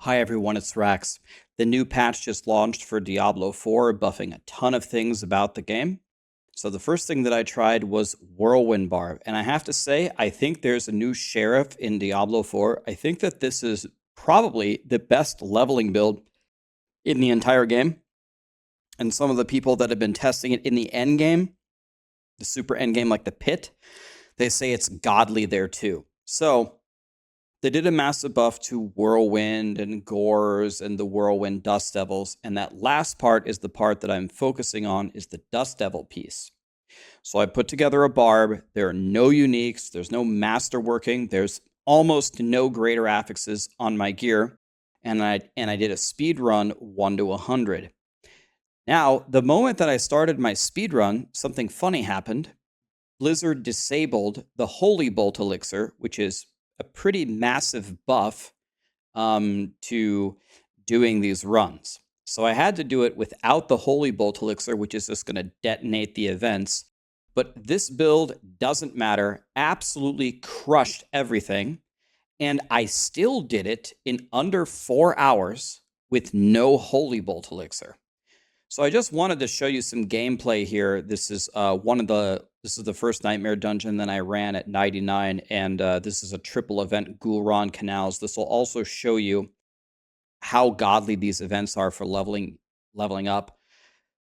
Hi everyone, it's Rax. The new patch just launched for Diablo 4, buffing a ton of things about the game. So the first thing that I tried was Whirlwind Barb, and I have to say, I think there's a new sheriff in Diablo 4. I think that this is probably the best leveling build in the entire game. And some of the people that have been testing it in the end game, the super end game like the pit, they say it's godly there too. So they did a massive buff to Whirlwind and Gores and the Whirlwind Dust Devils, and that last part is the part that I'm focusing on, is the Dust Devil piece. So I put together a barb. There are no uniques. There's no master working. There's almost no greater affixes on my gear, and I did a speed run 1 to 100. Now, the moment that I started my speed run, something funny happened. Blizzard disabled the Holy Bolt Elixir, which is a pretty massive buff to doing these runs. So I had to do it without the Holy Bolt Elixir, which is just going to detonate the events. But this build doesn't matter. Absolutely crushed everything. And I still did it in under 4 hours with no Holy Bolt Elixir. So I just wanted to show you some gameplay here. This is this is the first Nightmare Dungeon that I ran at 99, and this is a triple event Gul'ran Canals. This will also show you how godly these events are for leveling up.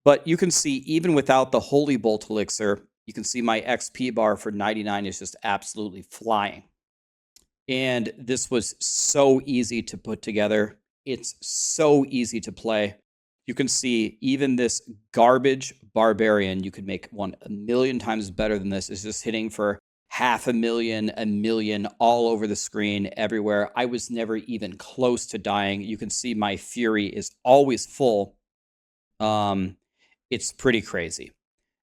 But you can see, even without the Holy Bolt Elixir, you can see my XP bar for 99 is just absolutely flying. And this was so easy to put together. It's so easy to play. You can see even this garbage Barbarian, you could make one 1,000,000 times better than this, is just hitting for 500,000, 1,000,000 all over the screen, everywhere. I was never even close to dying. You can see my fury is always full. It's pretty crazy.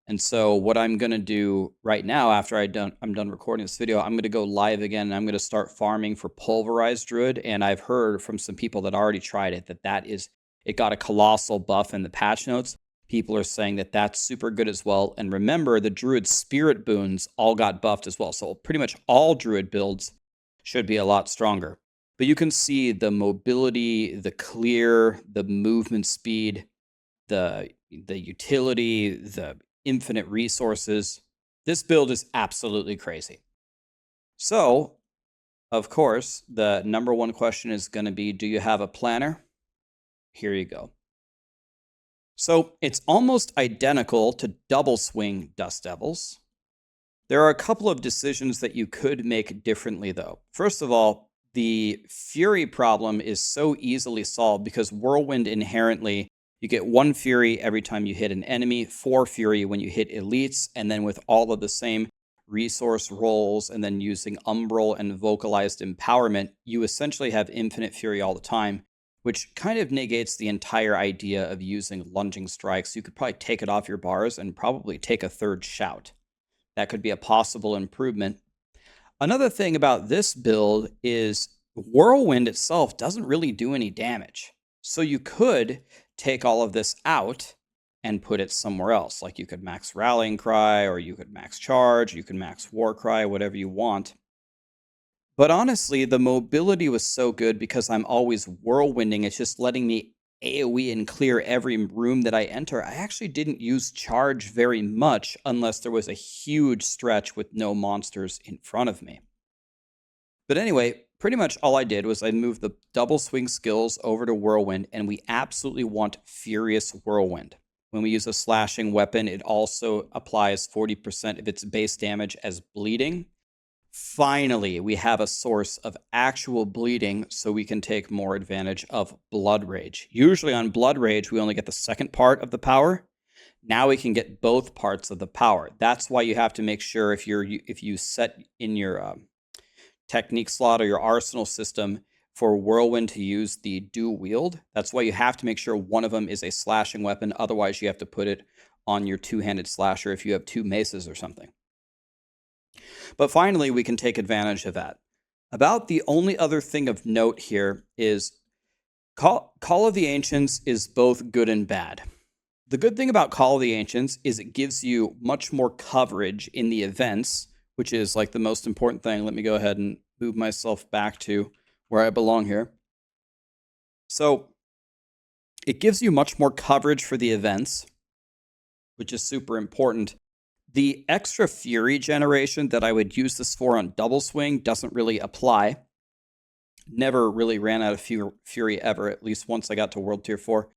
And so what I'm going to do right now, after I'm done recording this video, I'm going to go live again, and I'm going to start farming for Pulverized Druid. And I've heard from some people that already tried it it got a colossal buff in the patch notes. People are saying that that's super good as well. And remember, the Druid Spirit boons all got buffed as well. So pretty much all Druid builds should be a lot stronger. But you can see the mobility, the clear, the movement speed, the utility, the infinite resources. This build is absolutely crazy. So, of course, the number one question is going to be, do you have a planner? Here you go. So it's almost identical to Double Swing Dust Devils. There are a couple of decisions that you could make differently, though. First of all, the Fury problem is so easily solved because Whirlwind inherently, you get 1 Fury every time you hit an enemy, 4 Fury when you hit elites, and then with all of the same resource rolls and then using Umbral and Vocalized Empowerment, you essentially have infinite Fury all the time, which kind of negates the entire idea of using lunging strikes. You could probably take it off your bars and probably take a 3rd shout. That could be a possible improvement. Another thing about this build is Whirlwind itself doesn't really do any damage. So you could take all of this out and put it somewhere else. Like you could max Rallying Cry, or you could max Charge, you could max War Cry, whatever you want. But honestly, the mobility was so good because I'm always whirlwinding. It's just letting me AoE and clear every room that I enter. I actually didn't use charge very much unless there was a huge stretch with no monsters in front of me. But anyway, pretty much all I did was I moved the double swing skills over to Whirlwind, and we absolutely want Furious Whirlwind. When we use a slashing weapon, it also applies 40% of its base damage as bleeding. Finally, we have a source of actual bleeding so we can take more advantage of Blood Rage. Usually on Blood Rage, we only get the second part of the power. Now we can get both parts of the power. That's why you have to make sure if you set in your technique slot or your arsenal system for Whirlwind to use the dual wield. That's why you have to make sure one of them is a slashing weapon. Otherwise, you have to put it on your two-handed slasher if you have 2 maces or something. But finally, we can take advantage of that. About the only other thing of note here is Call of the Ancients is both good and bad. The good thing about Call of the Ancients is it gives you much more coverage in the events, which is like the most important thing. Let me go ahead and move myself back to where I belong here. So it gives you much more coverage for the events, which is super important. The extra Fury generation that I would use this for on Double Swing doesn't really apply. Never really ran out of Fury ever, at least once I got to World Tier 4.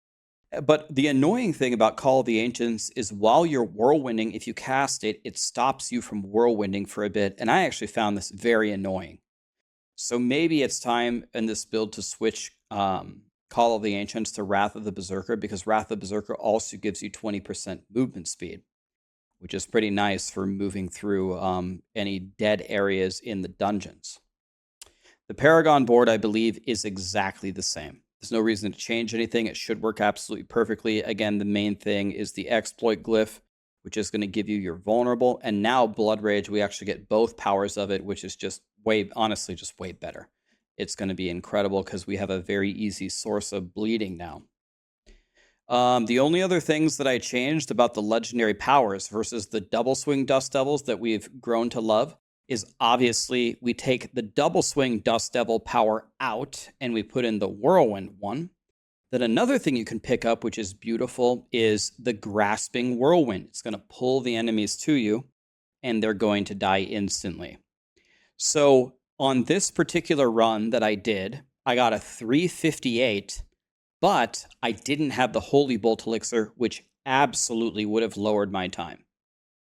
But the annoying thing about Call of the Ancients is while you're whirlwinding, if you cast it, it stops you from whirlwinding for a bit. And I actually found this very annoying. So maybe it's time in this build to switch Call of the Ancients to Wrath of the Berserker, because Wrath of the Berserker also gives you 20% movement speed, which is pretty nice for moving through any dead areas in the dungeons. The Paragon board, I believe, is exactly the same. There's no reason to change anything. It should work absolutely perfectly. Again, the main thing is the exploit glyph, which is going to give you your vulnerable. And now Blood Rage, we actually get both powers of it, which is just honestly, just way better. It's going to be incredible because we have a very easy source of bleeding now. The only other things that I changed about the legendary powers versus the double swing Dust Devils that we've grown to love is obviously we take the double swing Dust Devil power out and we put in the Whirlwind one. Then another thing you can pick up, which is beautiful, is the Grasping Whirlwind. It's going to pull the enemies to you and they're going to die instantly. So on this particular run that I did, I got a 358, but I didn't have the Holy Bolt Elixir, which absolutely would have lowered my time.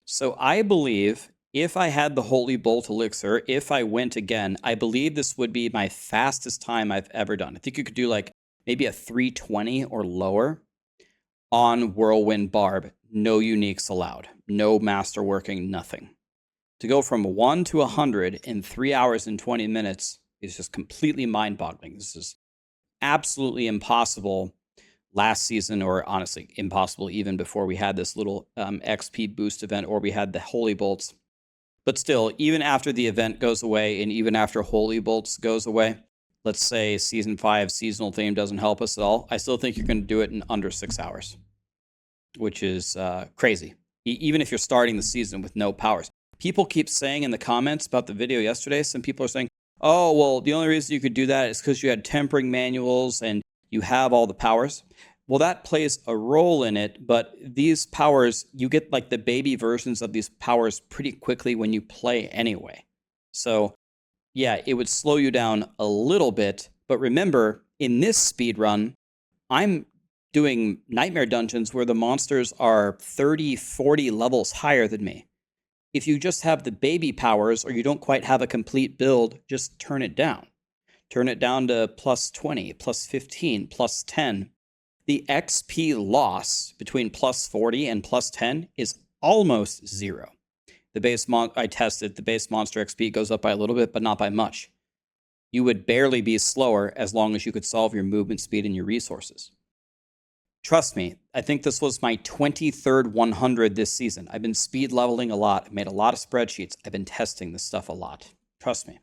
So I believe if I had the Holy Bolt Elixir, if I went again, I believe this would be my fastest time I've ever done. I think you could do like maybe a 320 or lower on Whirlwind Barb. No uniques allowed. No masterworking, nothing. To go from 1 to 100 in 3 hours and 20 minutes is just completely mind-boggling. This is absolutely impossible last season, or honestly impossible even before we had this little XP boost event or we had the Holy Bolts. But still, even after the event goes away and even after Holy Bolts goes away, let's say Season 5 seasonal theme doesn't help us at all, I still think you're going to do it in under 6 hours, which is crazy. Even if you're starting the season with no powers. People keep saying in the comments about the video yesterday, some people are saying, oh, well, the only reason you could do that is because you had tempering manuals and you have all the powers. Well, that plays a role in it, but these powers, you get like the baby versions of these powers pretty quickly when you play anyway. So yeah, it would slow you down a little bit, but remember, in this speed run, I'm doing nightmare dungeons where the monsters are 30, 40 levels higher than me. If you just have the baby powers or you don't quite have a complete build, just turn it down. Turn it down to plus 20, plus 15, plus 10. The XP loss between plus 40 and plus 10 is almost zero. I tested, the base monster XP goes up by a little bit, but not by much. You would barely be slower as long as you could solve your movement speed and your resources. Trust me, I think this was my 23rd 100 this season. I've been speed leveling a lot. I've made a lot of spreadsheets. I've been testing this stuff a lot. Trust me.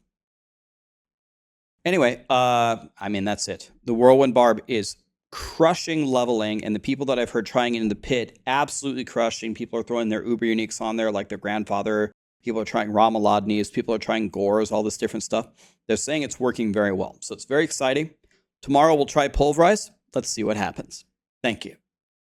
Anyway, I mean, that's it. The Whirlwind Barb is crushing leveling, and the people that I've heard trying it in the pit, absolutely crushing. People are throwing their Uber Uniques on there like their grandfather. People are trying Ramalodnies. People are trying Gores, all this different stuff. They're saying it's working very well. So it's very exciting. Tomorrow we'll try Pulverize. Let's see what happens. Thank you.